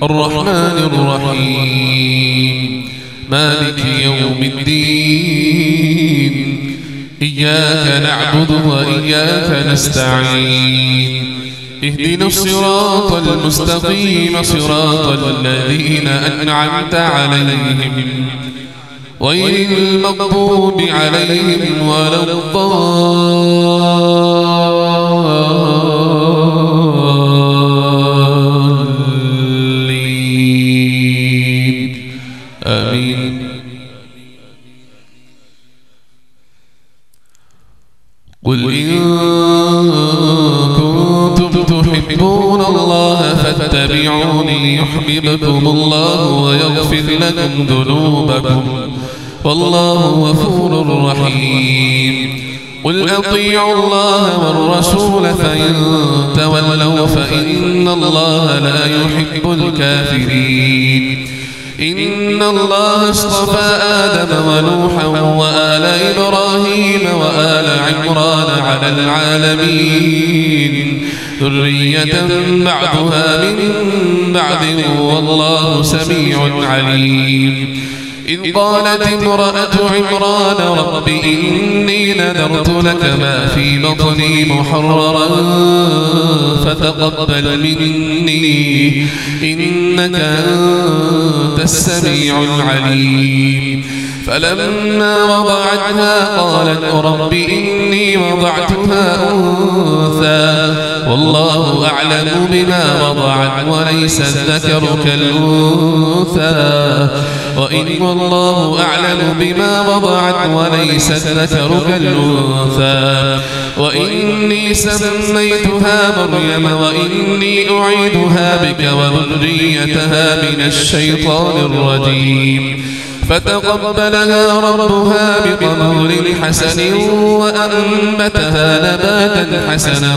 الرحمن الرحيم مالك يوم الدين إياك نعبد وإياك نستعين اهدنا الصراط المستقيم صراط الذين أنعمت عليهم غير المغضوب عليهم ولا الضالين آمين. قل إن كنتم تحبون الله فاتبعوني يحببكم الله ويغفر لكم ذنوبكم والله غفور رحيم. قل أطيعوا الله والرسول فإن تولوا فإن الله لا يحب الكافرين. إن الله اصطفى آدم ونوحا وآل إبراهيم وآل عمران على العالمين ذرية بعضها من بعد والله سميع عليم. إذ قالت امرأة عمران رب إني نذرت لك ما في بطني محررا فتقبل مني إنك أنت السميع العليم. فلما وضعتها قالت رب إني وضعتها أنثى والله أعلم بما وضعت وليس الذكر كالأنثى والله أعلم بما وضعت وليس الذكر كالأنثى وإني سميتها مريم وإني أعيدها بك وذريتها من الشيطان الرجيم. فتقبلها ربها بقبول حسن وأنبتها نباتا حسنا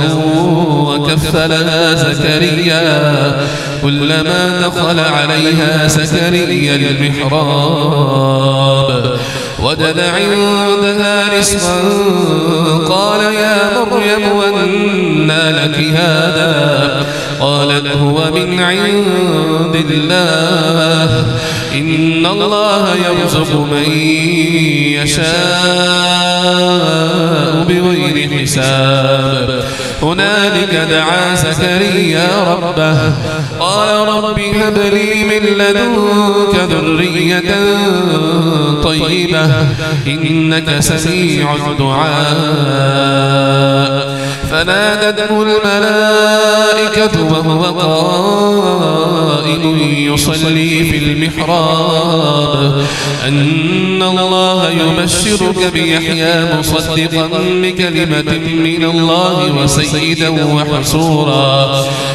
وكفلها زكريا كلما دخل عليها زكريا المحراب وجد عندها رزقا قال يا مريم أنى لك هذا قالت هو من عند الله إن الله يرزق من يشاء بغير حساب. هنالك دعا زكريا ربه قال رب هب لي من لدنك ذرية طيبة إنك سميع الدعاء. فنادته الملائكة وهو قائم يصلي في المحراب أن الله يبشرك بيحيى مصدقا بكلمة من الله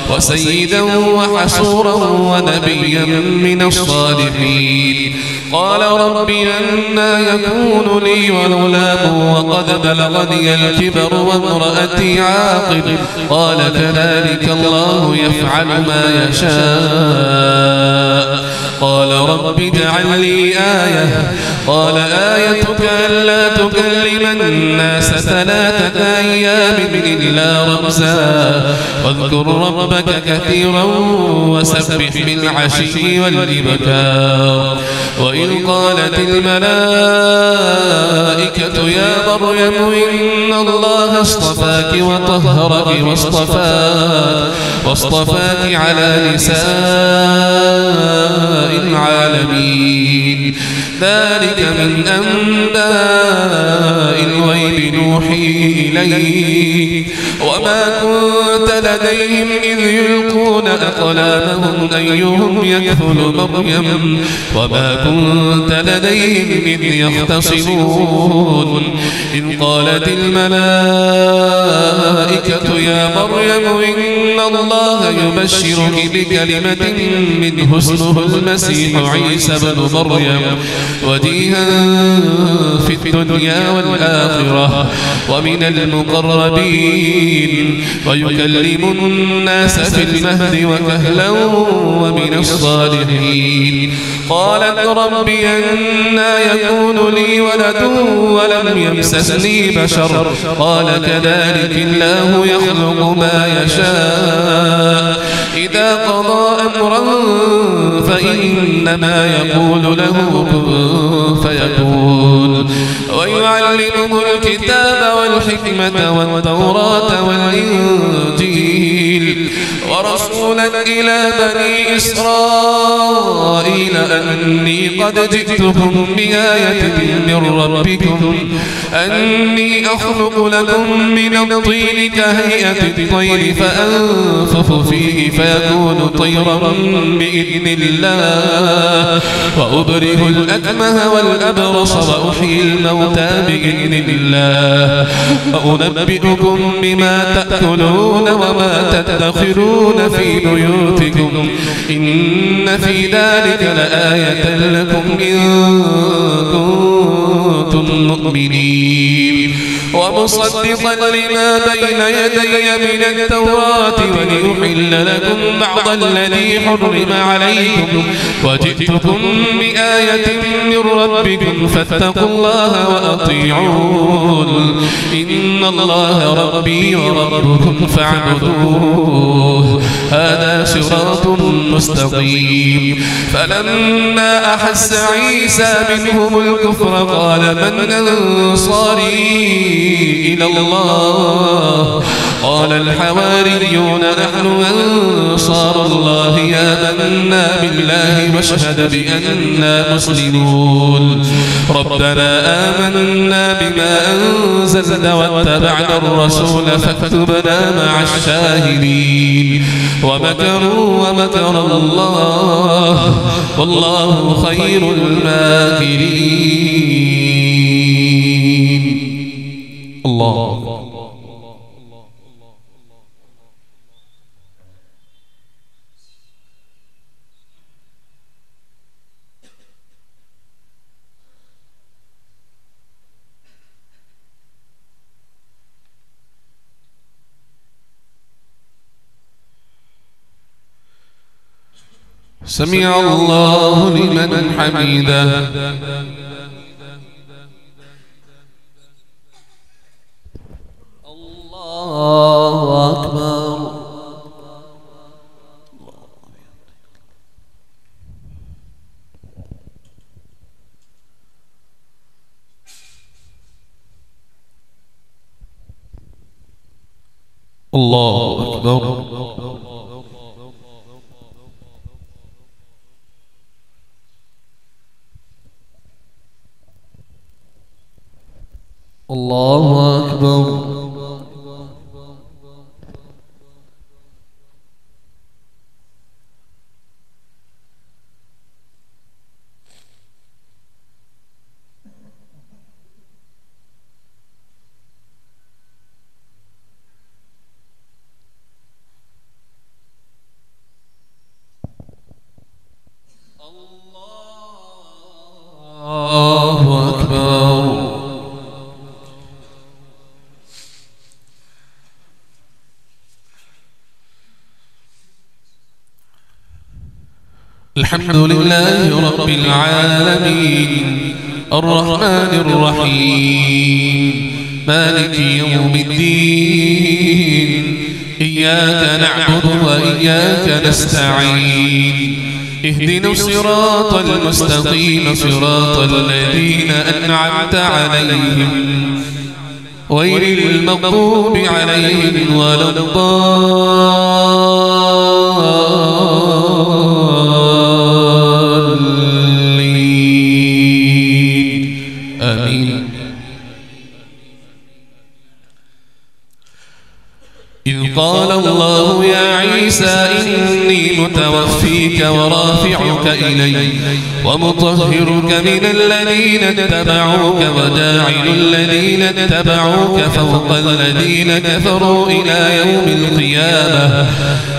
وسيدا وحصورا ونبيا من الصالحين. قال رب أنى يكون لي غلام وقد بلغني الكبر وامرأتي عاقر قال كذلك الله يفعل ما يشاء. قال رب اجعل لي آية قال آيتك ألا تكلم الناس 3 أيام إلا رمزا واذكر ربك كثيرا وسبح بالعشي والإبكار. وإذ قالت الملائكة يا مريم إن الله اصطفاك وطهرك واصطفاك على نساء العالمين. ذلك من أنباء الغيب نوحيه إليك وما كنت لديهم إذ يلقون أقلامهم أيهم يكفل مريم وما كنت لديهم إذ يختصمون. إذ قالت الملائكة يا مريم إن الله يبشرك بكلمة منه اسمه المسيح عيسى بن مريم وجيها في الدنيا والآخرة ومن المقربين ويكلم الناس في المهد وكهلا ومن الصالحين. قالت رب أنى يكون لي ولد ولم يمسسني بشر قال كذلك الله يخلق ما يشاء إذا قضى أمرا فإنما يقول له كن فيكون ويعلمه الكتاب والحكمة والتوراة والإنجيل ورسولا إلى بني إسرائيل أني قد جئتكم بآية من ربكم أني أخلق لكم من الطين كهيئة الطير فأنفخ فيه فيكون طيرا بإذن الله وأبرئ الأكمه والأبرص وأحيي الموتى بإذن الله وأنبئكم بما تأكلون وما تدخرون في بيوتكم إن في ذلك لآية لكم إن كنتم مؤمنين ومصدقا لما بين يدي من التوراة ولأحل لكم بعض الذي حرم عليكم وجئتكم بآية من ربكم فاتقوا الله وأطيعون إن الله ربي وربكم فاعبدوه هذا صراط مستقيم فلما أحس عيسى منهم الكفر قال من أنصاري إلى الله قال الحواريون نحن أنصار الله آمنا بالله واشهد بأننا مسلمون ربنا آمنا بما أنزلت واتبعنا الرسول فاكتبنا مع الشاهدين ومكروا ومكر الله والله خير الماكرين. الله سمع الله لمن حمده. الله أكبر. الله أكبر. الله أكبر. الله أكبر. الحمد لله رب العالمين الرحمن الرحيم مالك يوم الدين إياك نعبد وإياك نستعين اهدنا الصراط المستقيم صراط الذين أنعمت عليهم غير المغضوب عليهم ولا الضالين آمين. إذ قال الله يا عيسى إني متوفيك ورافعك إلي ومطهرك من الذين اتبعوك وجاعل الذين اتبعوك فوق الذين كفروا إلى يوم القيامة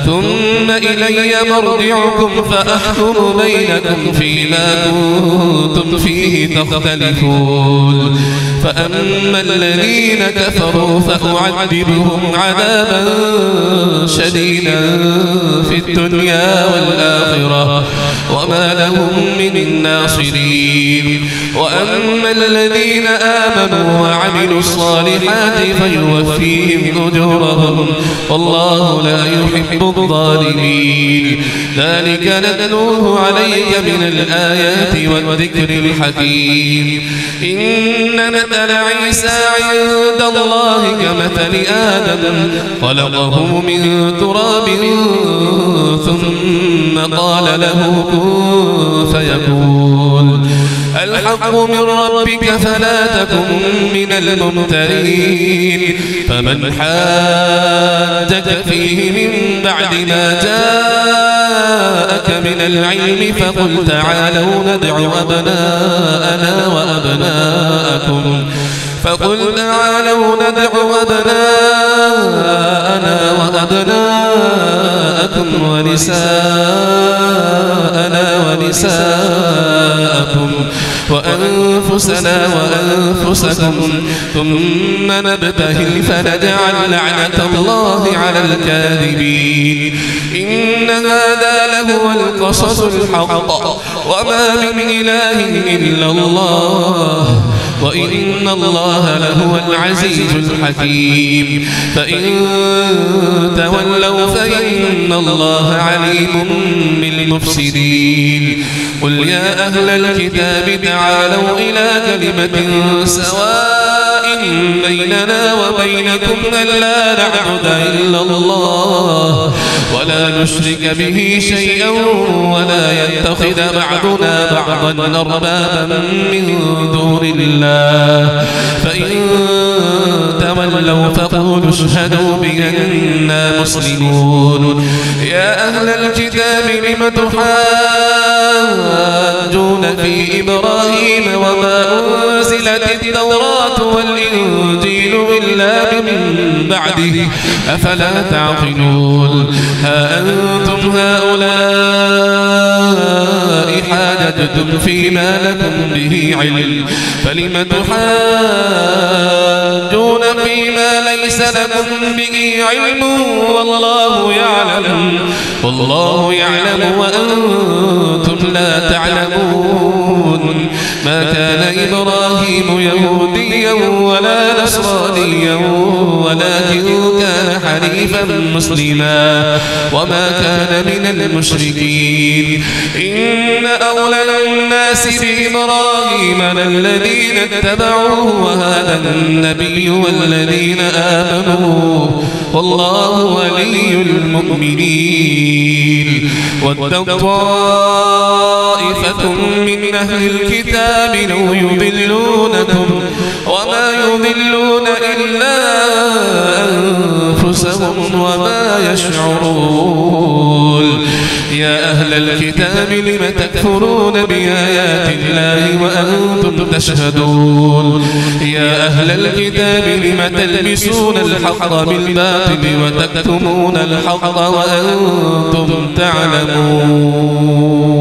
ثم إلي مرجعكم فأحكم بينكم فيما كنتم فيه تختلفون فأما الذين كفروا فأعذبهم عذابا شديدا في الدنيا والآخرة وما لهم من ناصرين وأما الذين آمنوا وعملوا الصالحات فيوفيهم أجورهم والله لا يحب الظالمين. ذلك نتلوه عليك من الآيات والذكر الحكيم. إن مثل عيسى عند الله كمثل آدم خلقه من تراب ثم قال له كن فيكون. الحق من ربك فلا تكن من الممترين. فمن حاجك فيه من بعد ما جاءك من العلم فقل تعالوا ندع أبناءنا وأبناءكم ونساءنا ونساءكم وأنفسنا وأنفسكم ثم نبتهل فنجعل لعنة الله على الكاذبين. إن هذا لهو القصص الحق وما من إله إلا الله وإن الله لهو العزيز الحكيم. فإن تولوا فإن الله عليم بالمفسدين. قل يا أهل الكتاب تعالوا إلى كلمة سواء بيننا وبينكم ألا نعبد إلا الله ولا نشرك به شيئا ولا يتخذ بعضنا بعضا أربابا من دون الله. فإن تولوا فقولوا اشهدوا بأننا مسلمون. يا أهل الكتاب لم تحاجون في إبراهيم وما أنزلت التوراة والإنجيل إلا من بعده أفلا تعقلون. ها أنتم هؤلاء حاججتم فيما لكم به علم فلم تحاجون فيما ليس لكم به علم والله يعلم وأنتم لا تعلمون. ما كان إبراهيم يهوديا ولا نصرانيا ولكن كان حنيفا مسلما وما كان من المشركين. إن أولى الناس بإبراهيم للذين اتبعوه وهذا النبي والذين آمنوا والله ولي المؤمنين. ود طائفة من أهل الكتاب لو يضلونكم وما يضلون إلا أنفسهم وما يشعرون. يا أهل الكتاب لم تكفرون بآيات الله وأنتم تشهدون. يا أهل الكتاب لم تلبسون الحق بالباطل وتكتمون الحق وأنتم تعلمون.